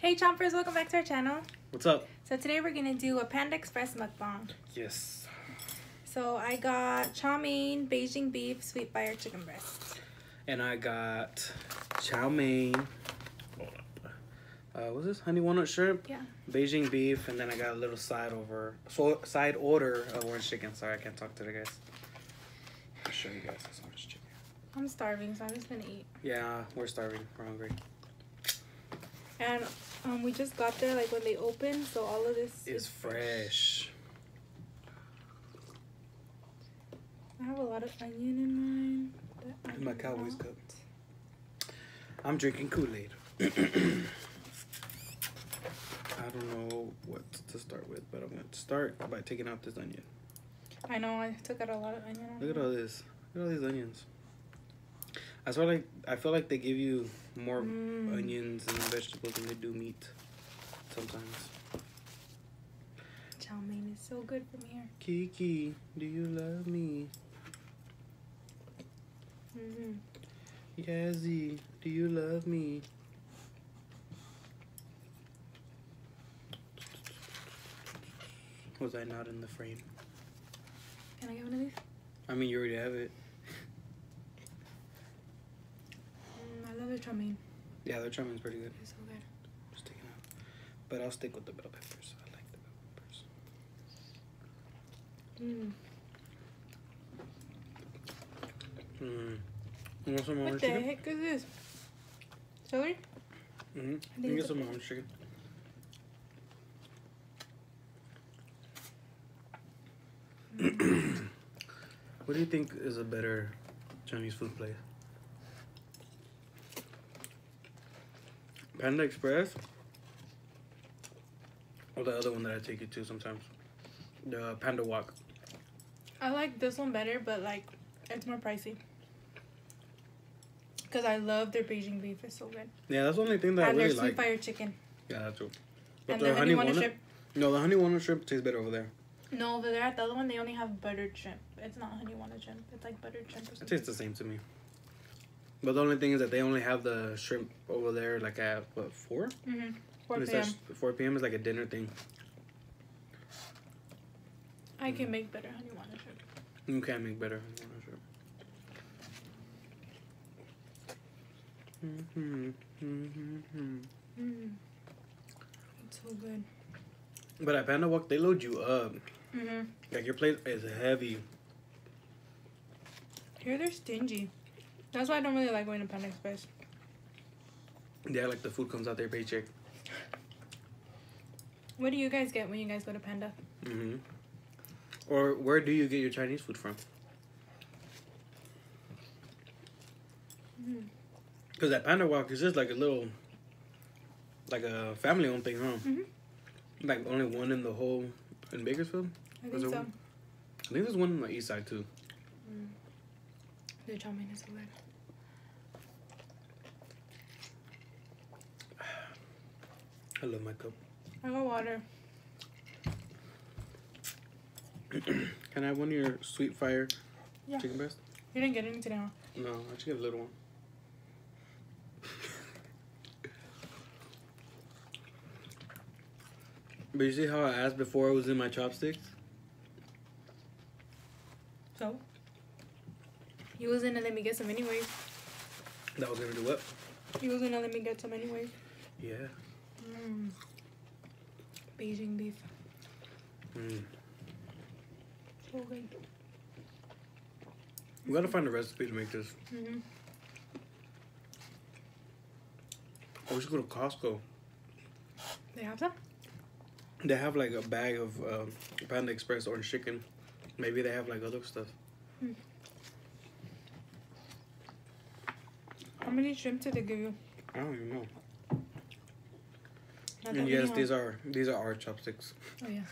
Hey chompers, welcome back to our channel. What's up? So today we're gonna do a Panda Express mukbang. Yes. So I got chow mein, Beijing beef, sweet fire chicken breast. And I got chow mein. Hold up. What's this? Honey walnut shrimp. Yeah. Beijing beef, and then I got a little side order of orange chicken. Sorry, I can't talk to the guys. I'll show you guys this orange chicken. I'm starving, so I'm just gonna eat. Yeah, we're starving. We're hungry. And we just got there like when they opened, so all of this It's fresh. I have a lot of onion in mine. In my Cowboys cup. I'm drinking Kool-Aid. I don't know what to start with, but I'm going to start by taking out this onion. I know, I took out a lot of onion. Look at all this. Look at all these onions. I feel like they give you more onions and vegetables than they do meat sometimes. Chow mein is so good from here. Kiki, do you love me? Yazzie, do you love me? Was I not in the frame? Can I get one of these? I mean, you already have it. I love the chow mein. Yeah, their chow mein's pretty good. It's so good. Just take it out. But I'll stick with the bell peppers. I like the bell peppers. You want some orange chicken? What the heck is this? Celery? You can get some orange chicken. What do you think is a better Chinese food place? Panda Express? Or the other one that I take you to sometimes? The Panda Walk. I like this one better, but like it's more pricey. Because I love their Beijing beef. It's so good. Yeah, that's the only thing that and I really their sweet like. fire chicken. Yeah, that's true. But And the their honey walnut shrimp. No, the honey walnut shrimp tastes better over there. No, over there at the other one, they only have buttered shrimp. It's not honey walnut shrimp. It's like buttered shrimp or It something. tastes the same to me. But the only thing is that they only have the shrimp over there like at, what, 4? 4 It's p.m. like 4 p.m. is like a dinner thing. I can make better honey walnut shrimp. You can make better honey walnut shrimp. It's so good. But at Panda Walk, they load you up. Like your plate is heavy. Here they're stingy. That's why I don't really like going to Panda Express. Yeah, like the food comes out their paycheck. What do you guys get when you guys go to Panda? Or where do you get your Chinese food from? Because at Panda Walk is just like a little, like a family-owned thing, huh? Like only one in the whole, in Bakersfield? I think so. One? I think there's one on the east side too. The chow mein is so good. I love my cup. I got water. Can I have one of your sweet fire chicken breast? You didn't get any today, huh? No, I should get a little one. But you see how I asked before it was in my chopsticks? So? You was gonna let me get some anyways. That was gonna do what? You was gonna let me get some anyways. Yeah. Beijing beef. So good. We gotta find a recipe to make this. Oh, we should go to Costco. They have some? They have like a bag of Panda Express orange chicken. Maybe they have like other stuff. How many shrimp did they give you? I don't even know. Not And that yes, many, these are our chopsticks. Oh yeah.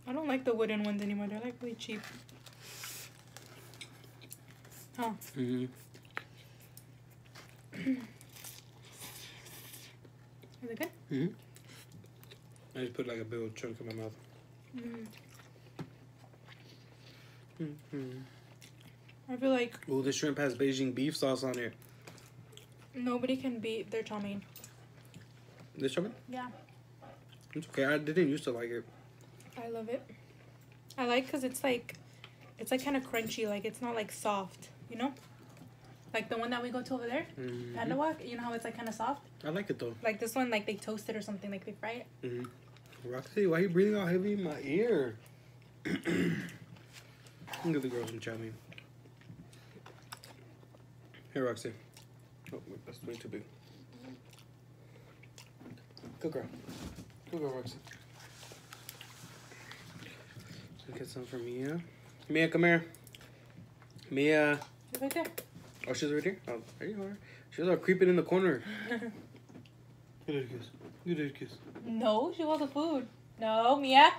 I don't like the wooden ones anymore. They're like really cheap. Huh? Is it good? I just put like a big old chunk in my mouth. I feel like... Oh, this shrimp has Beijing beef sauce on it. Nobody can beat their chow mein. This chow mein? Yeah. It's okay. I didn't used to like it. I love it. I like because it's like kind of crunchy. Like it's not like soft, you know? Like the one that we go to over there, Panda Walk. You know how it's like kind of soft? I like it though. Like this one, like they toast it or something. Like they fry it. Roxy, why are you breathing out heavy in my ear? Look at the girls in chow mein. Here, Roxy. Oh, wait, that's way too big. Good girl. Good girl, Roxy. Get some for Mia. Mia, come here. Mia. She's right there. Oh, she's right here? Oh, there you are. She's all creeping in the corner. Good at kiss. Good at kiss. No, she wants the food. No, Mia.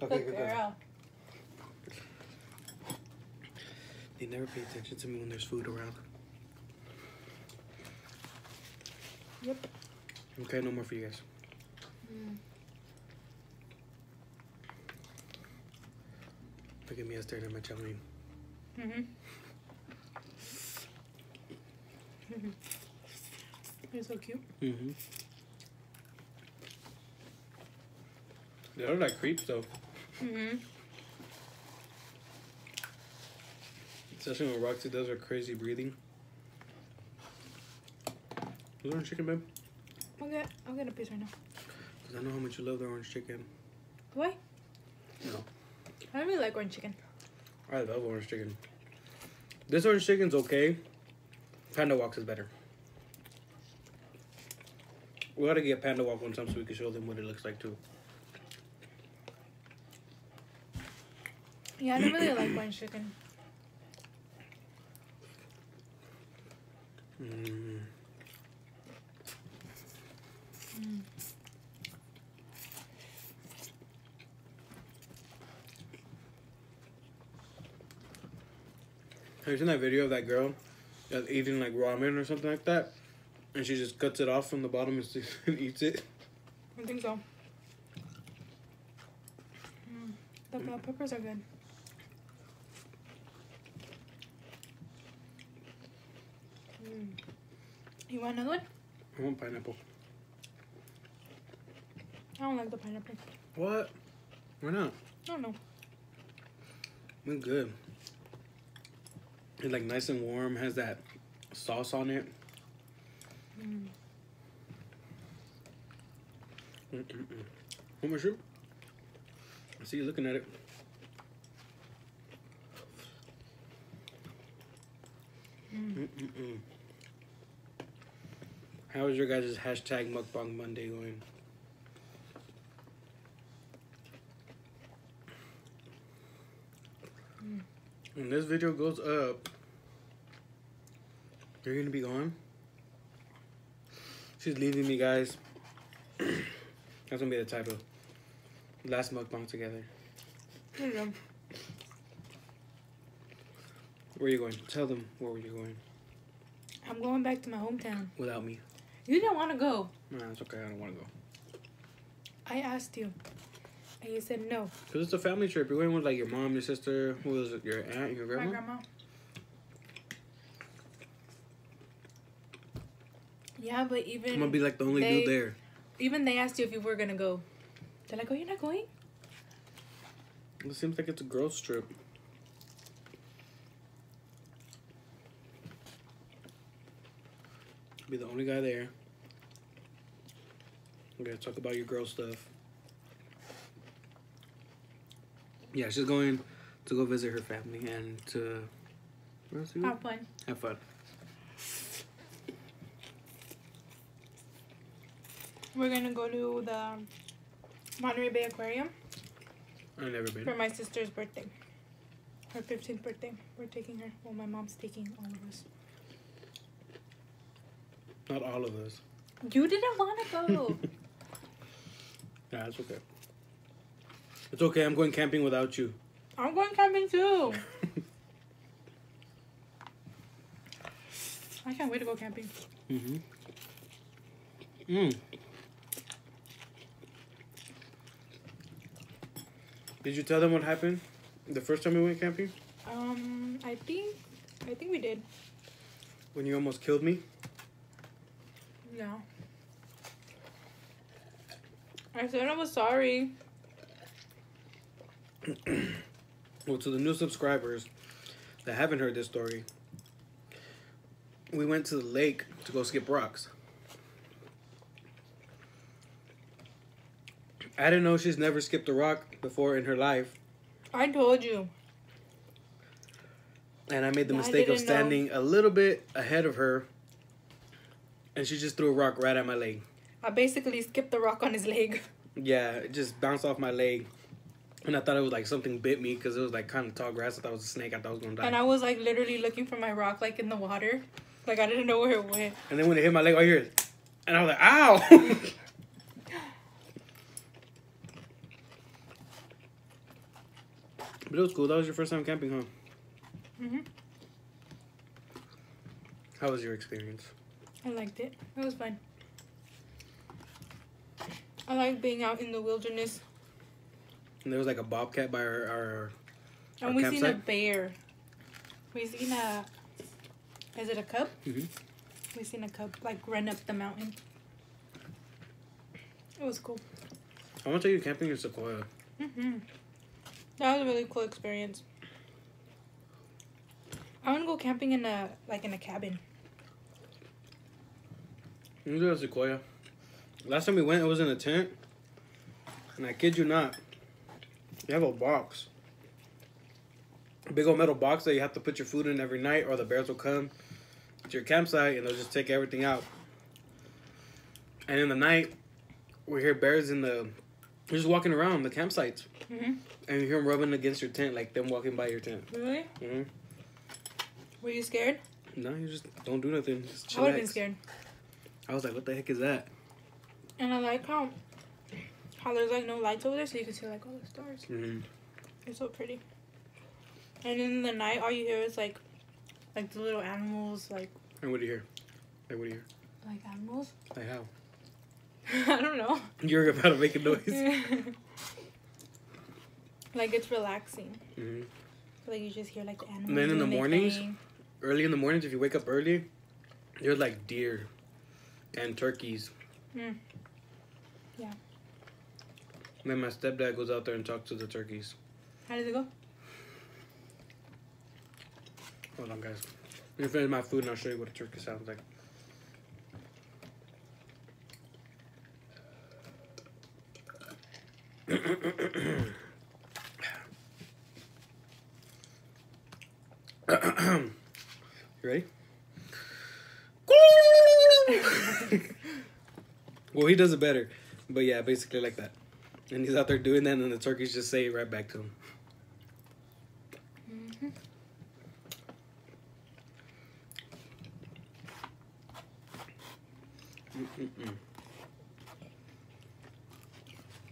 Okay, Good good girl. They never pay attention to me when there's food around. Yep. Okay, no more for you guys. Look at me staring at my chow mein. You're so cute. They look like creeps though. Especially when Roxy does her crazy breathing. Is orange chicken, babe? I'll get a piece right now. Because I know how much you love the orange chicken. Do I? No. I don't really like orange chicken. I love orange chicken. This orange chicken's okay. Panda Walks is better. We gotta get Panda Walk one time so we can show them what it looks like too. Yeah, I don't really like orange chicken. Have you seen that video of that girl that's eating like ramen or something like that? And she just cuts it off from the bottom and eats it? I think so. The bell peppers are good. You want another one? I want pineapple. I don't like the pineapple. What? Why not? I don't know. It's good. It's like nice and warm, has that sauce on it. Want more shrimp? I see you looking at it. How is your guys' hashtag Mukbang Monday going? When this video goes up, you're gonna be gone. She's leaving me, guys. That's gonna be the type of last mukbang together. There you go. Where are you going? Tell them where you're going. I'm going back to my hometown. Without me. You didn't want to go. Nah, it's okay. I don't want to go. I asked you. And you said no. Because it's a family trip. You're going with like your mom, your sister, who is it? Your aunt, your grandma? My grandma. Yeah, but even... I'm going to be like the only dude there. Even they asked you if you were going to go. They're like, oh, you're not going? It seems like it's a girls' trip. Be the only guy there. We're going to talk about your girl stuff. Yeah, she's going to go visit her family and to... Have fun. Have fun. We're going to go to the Monterey Bay Aquarium. I've never been. For my sister's birthday. Her 15th birthday. We're taking her. Well, my mom's taking all of us. Not all of us. You didn't want to go. Nah, it's okay. It's okay. I'm going camping without you. I'm going camping too. I can't wait to go camping. Did you tell them what happened the first time we went camping? I think we did. When you almost killed me? No. I said I was sorry. Well, to the new subscribers that haven't heard this story, we went to the lake to go skip rocks. I didn't know she's never skipped a rock before in her life. I told you. And I made the mistake of standing a little bit ahead of her. And she just threw a rock right at my leg. I basically skipped the rock on his leg. Yeah, it just bounced off my leg. And I thought it was like something bit me because it was like kind of tall grass. I thought it was a snake. I thought I was going to die. And I was like literally looking for my rock like in the water. Like I didn't know where it went. And then when it hit my leg, I hear it. And I was like, ow! But it was cool. That was your first time camping, huh? Mhm. How was your experience? I liked it. It was fun. I like being out in the wilderness. And there was like a bobcat by our And we campsite. seen a bear. We seen a... Is it a cub? Mm-hmm. We seen a cub like run up the mountain. It was cool. I want to take you camping in Sequoia. Mhm. That was a really cool experience. I want to go camping in a cabin. We can go to Sequoia. Last time we went, it was in a tent. And I kid you not, you have a box. A big old metal box that you have to put your food in every night or the bears will come to your campsite and they'll just take everything out. And in the night, we hear bears they're just walking around the campsites. Mhm. And you hear them rubbing against your tent, like them walking by your tent. Really? Mm-hmm. Were you scared? No, you just don't do nothing. Just I would have been chillax. scared. I was like, what the heck is that? And I like how there's like no lights over there, so you can see like all the stars. Mm-hmm. It's so pretty. And in the night, all you hear is like the little animals, like. And what do you hear? Like, what do you hear? Like animals? Like how? I don't know. You're about to make a noise. Like it's relaxing. Mm-hmm. Like you just hear like the animals. And then in the doing their mornings, thing. early in the mornings, if you wake up early, there's like deer and turkeys. Mm. Yeah. And then my stepdad goes out there and talks to the turkeys. How does it go? Hold on, guys. I'm gonna finish my food and I'll show you what a turkey sounds like. You ready? Well, he does it better. But yeah, basically like that. And he's out there doing that and then the turkeys just say it right back to him. Mm-hmm.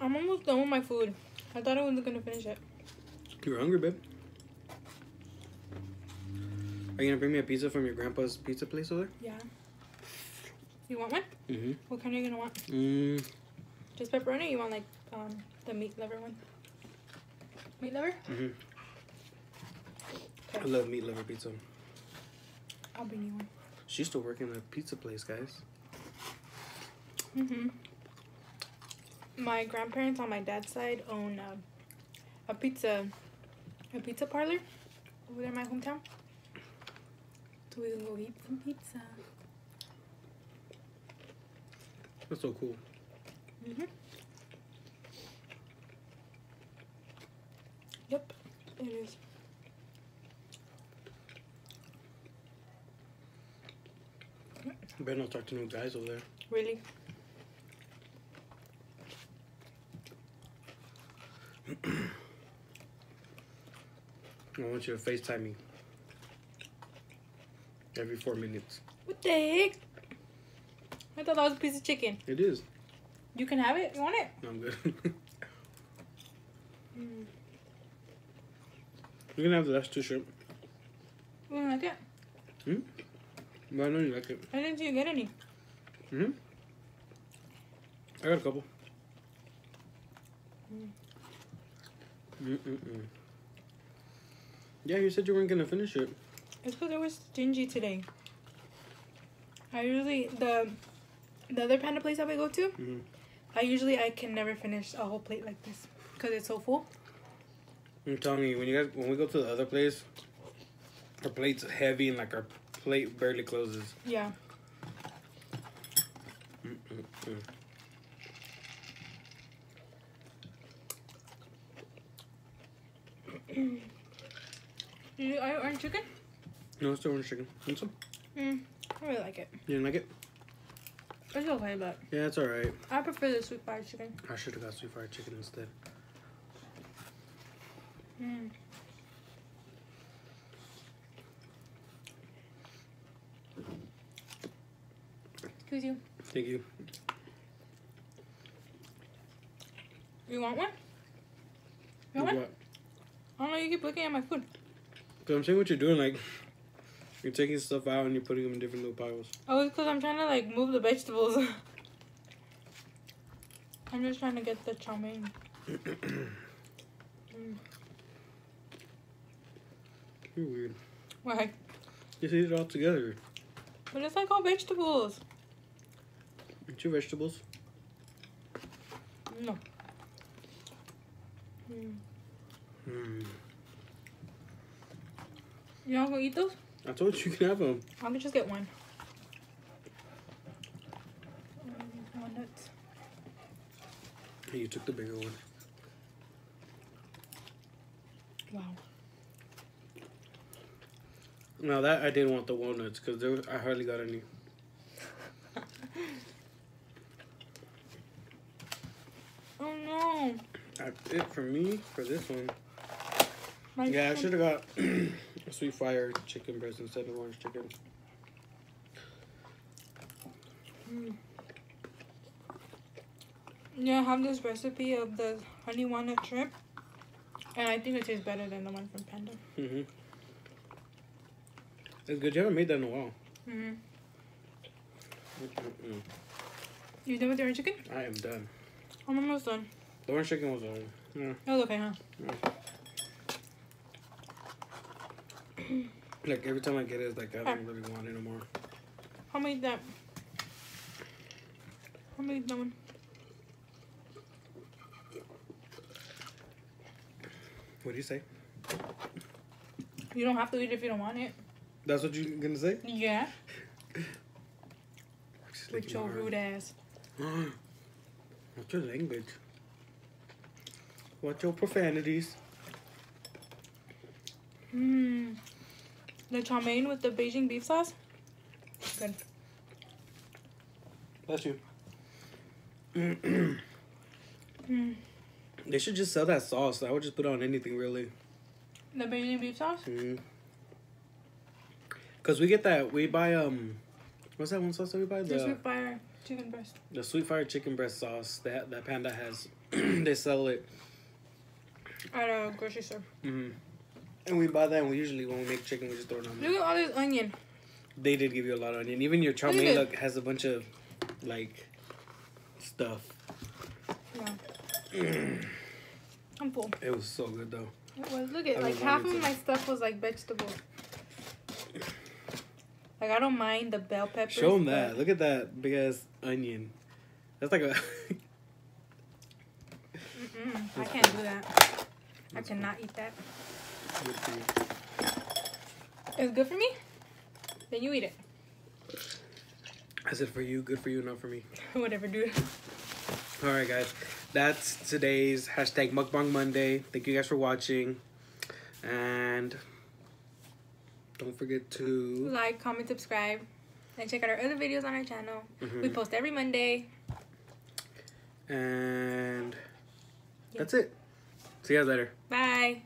I'm almost done with my food. I thought I wasn't gonna finish it. You were hungry, babe. Are you gonna bring me a pizza from your grandpa's pizza place over there? Yeah. You want one? Mm-hmm. What kind are you gonna want? Just pepperoni? Or you want like the meat liver one? Meat liver? Mm-hmm. Okay. I love meat liver pizza. I'll bring you one. She used to work in a pizza place, guys. Mhm. My grandparents on my dad's side own a pizza parlor over there in my hometown. So we can go eat some pizza. That's so cool. Mhm. Yep, it is. You better not talk to no guys over there. Really? I want you to FaceTime me. Every 4 minutes. What the heck? I thought that was a piece of chicken. It is. You can have it? You want it? No, I'm good. Mm. You can have the last 2 shrimp. You don't like it? But I know you like it. I didn't see you get any. I got a couple. Yeah, you said you weren't gonna finish it. It's because I was stingy today. I usually the other Panda place that we go to. I can never finish a whole plate like this because it's so full. I'm telling you, when we go to the other place, our plate's heavy and like our plate barely closes. Yeah. You orange chicken? No, it's still orange chicken. Want some? I really like it. You didn't like it? It's okay, but Yeah, it's alright. I prefer the sweet fried chicken. I should have got sweet fried chicken instead. Excuse you. Thank you. You want one? You want one? I don't know, you keep looking at my food. Because I'm saying what you're doing, like, you're taking stuff out and you're putting them in different little piles. Oh, it's because I'm trying to, like, move the vegetables. I'm just trying to get the chow mein. You're weird. Why? Just eat it all together. But it's like all vegetables. It's your vegetables. No. You not gonna eat those? I told you can have them. I can just get one. Walnuts. You took the bigger one. Wow. Now that I didn't want the walnuts because I hardly got any. Oh no. That's it for me for this one. My Yeah, I should have got a sweet fire chicken breast instead of orange chicken. Yeah, I have this recipe of the honey walnut shrimp, and I think it tastes better than the one from Panda. It's good. You haven't made that in a while. You done with your orange chicken? I am done. I'm almost done. The orange chicken was yeah. That was okay, huh? Yeah. Like every time I get it, it's like I don't really want it anymore. How many that? How many that one? What do you say? You don't have to eat if you don't want it. That's what you're gonna say? Yeah. With your rude ass. What's your language? What's your profanities? The chow mein with the Beijing beef sauce. Good. Bless you. They should just sell that sauce. I would just put it on anything, really. The Beijing beef sauce? Because we get that. We buy, what's that one sauce that we buy? The sweet fire chicken breast. The sweet fire chicken breast sauce that Panda has. They sell it At a grocery store. And we buy that, and we usually, when we make chicken, we just throw it on there. Look at all this onion. They did give you a lot of onion. Even your chow mein has a bunch of, like, stuff. Yeah. I'm full. It was so good, though. It was. Look at, like, half of my stuff was, like, vegetables. Like, I don't mind the bell peppers. Show them that. Look at that big-ass onion. That's like a... I can't do that. I cannot eat that. Good for you. It's good for me? Then you eat it. I said for you, good for you, not for me. Whatever, dude. Alright, guys. That's today's hashtag Mukbang Monday. Thank you guys for watching. And don't forget to like, comment, subscribe, and check out our other videos on our channel. We post every Monday. And that's it. See you guys later. Bye.